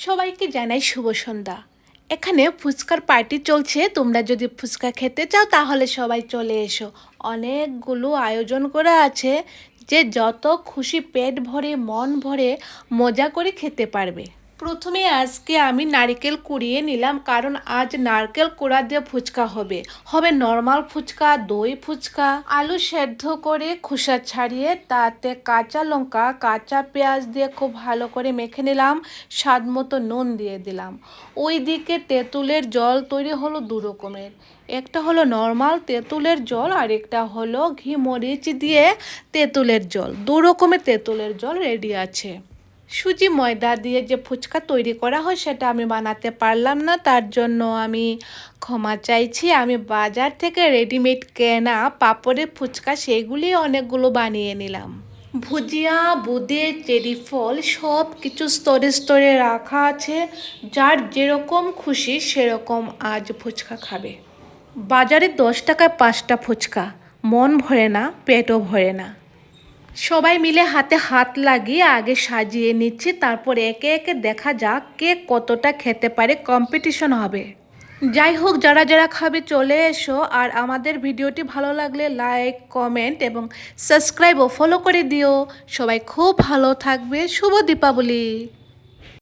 সবাইকে জানাই শুভ সন্ধ্যা। এখানে ফুচকার পার্টি চলছে। তোমরা যদি ফুচকা খেতে চাও তাহলে সবাই চলে এসো। অনেকগুলো আয়োজন করা আছে, যে যত খুশি পেট ভরে মন ভরে মজা করে খেতে পারবে। প্রথমে আজকে আমি নারকেল কুড়িয়ে নিলাম, কারণ আজ নারকেল কুড়া দিয়ে ফুচকা হবে। নর্মাল ফুচকা, দই ফুচকা। আলু সেদ্ধ করে খোসা ছাড়িয়ে তাতে কাঁচা লঙ্কা, কাঁচা পেঁয়াজ দিয়ে খুব ভালো করে মেখে নিলাম। স্বাদ মতো নুন দিয়ে দিলাম। ওইদিকে তেঁতুলের জল তৈরি হলো দু রকমের। একটা হলো নর্মাল তেঁতুলের জল, আর একটা হলো ঘি মরিচ দিয়ে তেঁতুলের জল। দু রকমের তেঁতুলের জল রেডি আছে। সুজি ময়দা দিয়ে যে ফুচকা তৈরি করা হয় সেটা আমি বানাতে পারলাম না, তার জন্য আমি ক্ষমা চাইছি। আমি বাজার থেকে রেডিমেড কেনা পাপড়ের ফুচকা সেগুলি অনেকগুলো বানিয়ে নিলাম। ভুজিয়া, বোঁদে, চেরি ফল সব কিছু স্তরে স্তরে রাখা আছে। যার যেরকম খুশি সেরকম আজ ফুচকা খাবে। বাজারে 10 টাকায় 5টা ফুচকা, মন ভরে না, পেটও ভরে না। সবাই মিলে হাতে হাত লাগিয়ে আগে সাজিয়ে নিচ্ছি, তারপর একে একে দেখা যাক কে কতটা খেতে পারে। কম্পিটিশন হবে। যাই হোক, যারা যারা খাবে চলে এসো। আর আমাদের ভিডিওটি ভালো লাগলে লাইক, কমেন্ট এবং সাবস্ক্রাইব ও ফলো করে দিও। সবাই খুব ভালো থাকবে। শুভ দীপাবলি।